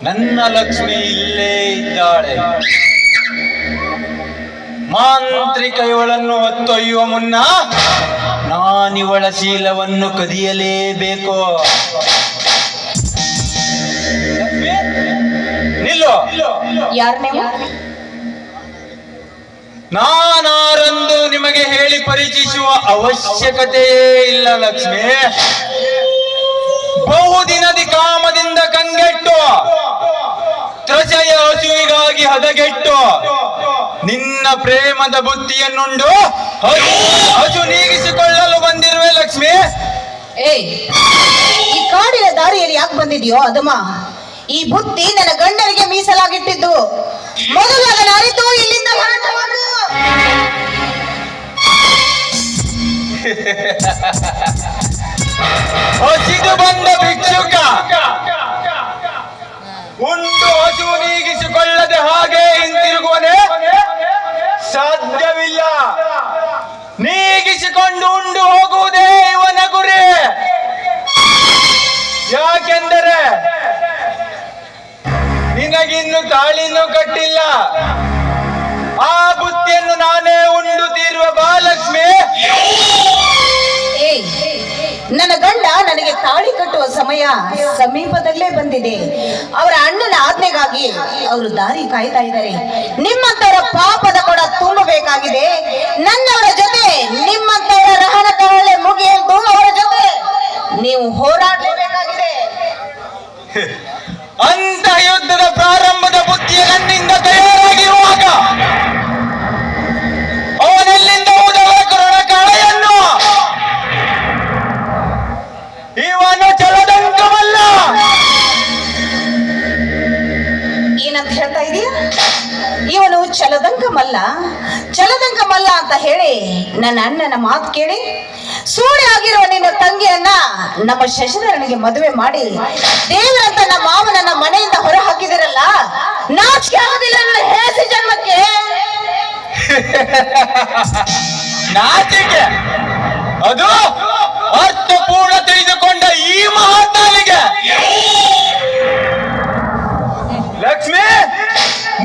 ನನ್ನ ಲಕ್ಷ್ಮಿ ಇಲ್ಲೇ ಇದ್ದಾಳೆ. ಮಾಂತ್ರಿಕ ಇವಳನ್ನು ಹೊತ್ತೊಯ್ಯುವ ಮುನ್ನ ನಾನಿವಳ ಶೀಲವನ್ನು ಕದಿಯಲೇಬೇಕು. ನಿಲ್ಲು. ಯಾರು ನೀವು? ನಾನಾರೆಂದು ನಿಮಗೆ ಹೇಳಿ ಪರಿಚಯಿಸುವ ಅವಶ್ಯಕತೆಯೇ ಇಲ್ಲ ಲಕ್ಷ್ಮಿ. ಬಹುದಿನದಿ ಕಾಮದಿಂದ ಕಂಗೆಟ್ಟು ತ್ರಚೆಯ ಹಸುವಿಗಾಗಿ ಹದಗೆಟ್ಟು ನಿನ್ನ ಪ್ರೇಮದ ಬುತ್ತಿಯನ್ನುಂಡು ಹಸು ನೀಗಿಸಿಕೊಳ್ಳಲು ಬಂದಿರುವೆ ಲಕ್ಷ್ಮಿ. ಈ ಕಾಡಿನ ದಾರಿಯಲ್ಲಿ ಯಾಕೆ ಬಂದಿದ್ಯೋ ಅದಮ್ಮ? ಈ ಬುತ್ತಿ ನನ್ನ ಗಂಡನಿಗೆ ಮೀಸಲಾಗಿಟ್ಟಿದ್ದು. ಮೊದಲು ಅದನ್ನು ಅರಿತು ಇಲ್ಲಿಂದ ಹೊರಟುವುದು. ಹಸಿದು ಬಂದ ಭಿಕ್ಷುಕ ಉಂಡು ಹಸು ನೀಗಿಸಿಕೊಳ್ಳದೆ ಹಾಗೆ ಹಿಂತಿರುಗುವನೆ ಸಾಧ್ಯವಿಲ್ಲ. ನೀಗಿಸಿಕೊಂಡು ಉಂಡು ಹೋಗುವುದೇ ಇವನ ಗುರಿ. ಯಾಕೆಂದರೆ ನಿನಗಿನ್ನು ತಾಳಿನೂ ಕಟ್ಟಿಲ್ಲ. ಆ ಬುತ್ತಿಯನ್ನು ನಾನೇ ಉಂಡು ತೀರುವ ಬಾಲಕ್ಷ್ಮಿ. ನನ್ನ ಗಂಡ ನನಗೆ ತಾಳಿ ಕಟ್ಟುವ ಸಮಯ ಸಮೀಪದಲ್ಲೇ ಬಂದಿದೆ. ಅವರ ಅಣ್ಣನ ಆಜ್ಞೆಗಾಗಿ ಅವರು ದಾರಿ ಕಾಯ್ತಾ ಇದ್ದಾರೆ. ನಿಮ್ಮಂತವರ ಪಾಪದ ಕೊಡ ತುಂಬಬೇಕಾಗಿದೆ. ನನ್ನವರ ಜೊತೆ ನಿಮ್ಮಂತವರ ರಹನ ಕರಳೆ ಮುಗಿಯಲು ಅವರ ಜೊತೆ ನೀವು ಹೋರಾಡಲೇಬೇಕಾಗಿದೆ. ಅಂತ ಯುದ್ಧದ ಪ್ರಾರಂಭದ ಬುದ್ಧಿಯ ನನ್ನಿಂದ ತಯಾರಾಗಿರುವಾಗ ಅವನೆಲ್ಲಿಂದ ಓದಬೇಕು ರಣಕಾಳೆಯನ್ನು? ಇವನು ಚಲದಂಕಮಲ್ಲ. ಏನಂತ ಹೇಳ್ತಾ ಇದೀಯ? ಇವನು ಚಲದಂಕಮಲ್ಲ ಅಂತ ಹೇಳಿ ನನ್ನ ಅಣ್ಣನ ಮಾತು ಕೇಳಿ ಸೂಳೆ ಆಗಿರುವ ನಿನ್ನ ತಂಗಿಯನ್ನ ನಮ್ಮ ಶಶಿಧರನಿಗೆ ಮದುವೆ ಮಾಡಿ ದೇವರಂತ ನಮ್ಮ ಮಾವನನ್ನ ಮನೆಯಿಂದ ಹೊರ ಹಾಕಿದಿರಲ್ಲ, ನಾಚಿಕೆ ಆಗೋದಿಲ್ಲ ನನ್ನ ಹೇಸಿ ಜನ್ಮಕ್ಕೆ? ನಾಚಿಕೆ? ಅದು ಅರ್ಥಪೂರ್ಣ ತಿಳಿದುಕೊಂಡ ಈ ಮಹಾತ್ಮನಿಗೆ ಲಕ್ಷ್ಮಿ,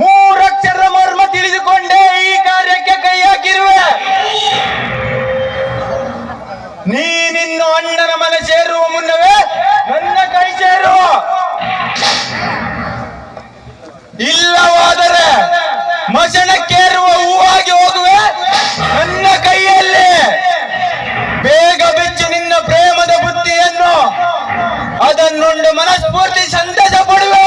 ಮೂರಕ್ಷರ ಮರ್ಮ ತಿಳಿದುಕೊಂಡೇ ಈ ಕಾರ್ಯಕ್ಕೆ ಕೈ ಹಾಕಿರುವೆ. ನೀನಿನ್ನು ಅಣ್ಣನ ಮನೆ ಸೇರುವ ಮುನ್ನವೇ ನನ್ನ ಕೈ ಸೇರು. ಇಲ್ಲವಾದರೆ ಮಸಣಕ್ಕೇರುವ ಹೂವಾಗಿ ಹೋಗುವೆ ನನ್ನ ಕೈಯಲ್ಲಿ. ಬೇಗ ಬಿಚ್ಚು ನಿನ್ನ ಪ್ರೇಮದ ಬುದ್ಧಿಯನ್ನು, ಅದನ್ನುಂಡು ಮನಸ್ಫೂರ್ತಿ ಸಂತಸ ಪಡುವೆ.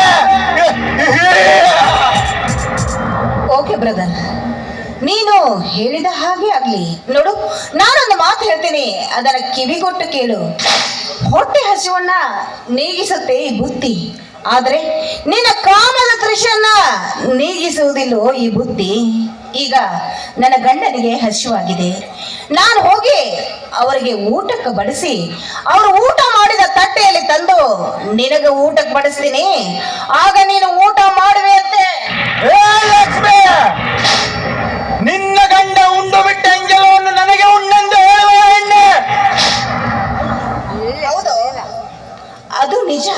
ಓಕೆ ಬ್ರದರ್, ನೀನು ಹೇಳಿದ ಹಾಗೆ ಆಗ್ಲಿ. ನೋಡು, ನಾನೊಂದು ಮಾತು ಹೇಳ್ತೀನಿ, ಅದನ್ನ ಕಿವಿಗೊಟ್ಟು ಕೇಳು. ಹೊಟ್ಟೆ ಹಸಿವನ್ನ ನೀಗಿಸುತ್ತೆ ಈ ಬುತ್ತಿ, ಆದ್ರೆ ನಿನ್ನ ಕಾಮದ ತೃಷನ್ನ ನೀಗಿಸುವುದಿಲ್ಲೋ ಈ ಬುತ್ತಿ. ಈಗ ನನ್ನ ಗಂಡನಿಗೆ ಹಸಿವಾಗಿದೆ. ನಾನು ಹೋಗಿ ಅವರಿಗೆ ಊಟಕ್ಕೆ ಬಡಿಸಿ ಅವರು ಊಟ ಮಾಡಿದ ತಟ್ಟೆಯಲ್ಲಿ ತಂದು ನಿನಗೆ ಊಟಕ್ಕೆ ಬಡಿಸ್ತೀನಿ. ಆಗ ನೀನು ಊಟ ಮಾಡುವೆ ಅಂತೆ. ಲಕ್ಷ್ಮಿ, ನಿನ್ನ ಗಂಡ ಉಂಡು ಬಿಟ್ಟ ಅಂಜಲವನ್ನು ನನಗೆ ಉಣ್ಣೆಂದು ಹೇಳುವ ಹೆಣ್ಣೆ. ಹೌದು, ಅದು ನಿಜ.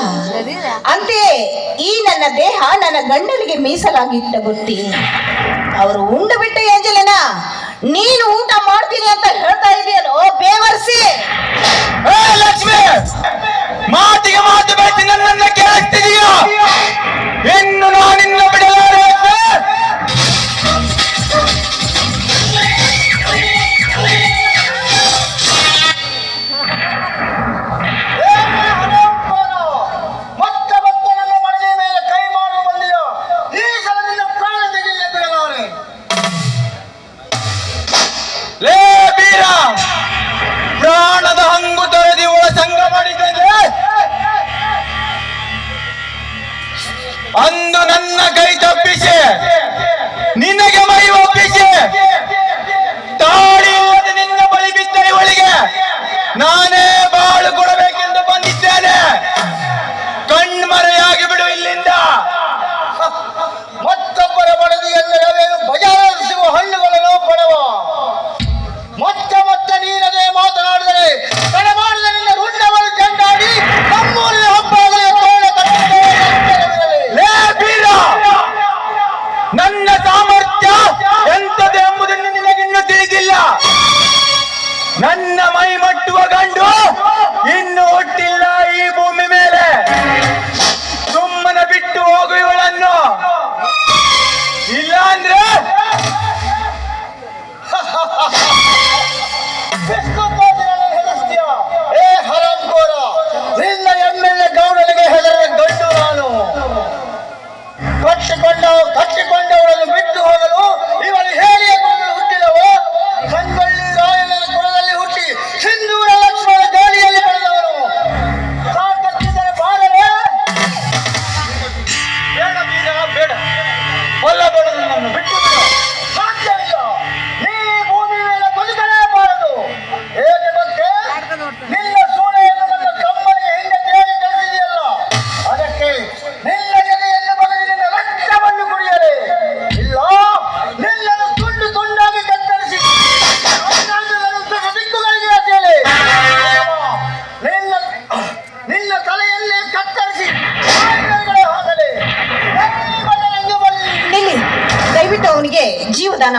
ಅಂತೆಯೇ ಈ ನನ್ನ ದೇಹ ನನ್ನ ಗಂಡನಿಗೆ ಮೀಸಲಾಗಿಟ್ಟ ಬುತ್ತಿ. ಅವರು ಉಂಡು ಬಿಟ್ಟ ಎಂಜಲನ ನೀನು ಊಟ ಮಾಡ್ತೀನಿ ಅಂತ ಹೇಳ್ತಾ ಇದೆಯಲ್ಲೋ ಬೇವರ್ಸಿ. ಲಕ್ಷ್ಮಿ, ಮಾತಿಗೆ ಮಾತು ಬೆಳೆಸಿ ನನ್ನನ್ನ ಕೇಳಿಸ್ತಿದೀಯ? ಇನ್ನು ನಾನಿನ್ನ ಬಿಡಲಾರೆ. ಪ್ರಾಣದ ಹಂಗು ತೊರೆದಿ ಒಳಸಂಗ ಮಾಡಿದ್ದೇನೆ. ಅಂದು ನನ್ನ ಕೈ ತಪ್ಪಿಸಿ ನಿನಗೆ ಮೈ ಒಪ್ಪಿಸಿ ತಾಳಿ ಇಲ್ಲದೆ ನಿನ್ನ ಬಳಿ ಬಿದ್ದ ಇವಳಿಗೆ ನಾನೇ ಬಾಳು ಕೊಡಬೇಕೆಂದು ಬಂದಿದ್ದೇನೆ. ಕಣ್ಮರೆಯಾಗಿ ಬಿಡು ಇಲ್ಲಿಂದ. ಮತ್ತೊಬ್ಬರ ಬಡದಿಯಲ್ಲವೇ ಬಜಾರಿಸುವ ಹಣ್ಣುಗಳನ್ನು ಕೊಡುವ. ಮತ್ತೆ ಮತ್ತೆ ನೀನದೇ ಮಾತನಾಡಿದರೆ ತಡೆ ಮಾಡಿದ ನಿನ್ನ ರುಂಡವರು ಚಂಡಾಡಿ ನಮ್ಮೂರಿನ ಹಬ್ಬ ತೋಳ ಕಟ್ಟಿದ್ದೇ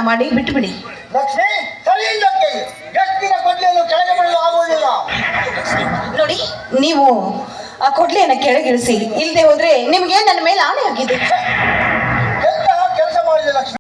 ಮಾಡಿ ಬಿಟ್ಟುಬಿಡಿ. ಲಕ್ಷ್ಮಿ ಸರಿ ಇಲ್ಲಕ್ಕೆ ಎಷ್ಟಿನ ಕೊಡ್ಲಿಯನ್ನು ಕೆಳಗೆ ಬಿಡಲು ಆಗುವುದಿಲ್ಲ. ನೋಡಿ, ನೀವು ಆ ಕೊಡ್ಲಿಯನ್ನು ಕೆಳಗಿಳಿಸಿ, ಇಲ್ಲದೆ ಹೋದ್ರೆ ನಿಮಗೆ ನನ್ನ ಮೇಲೆ ಆಣೆ ಆಗಿದೆ. ಎಂತಹ ಕೆಲಸ ಮಾಡಿದೆ ಲಕ್ಷ್ಮಿ.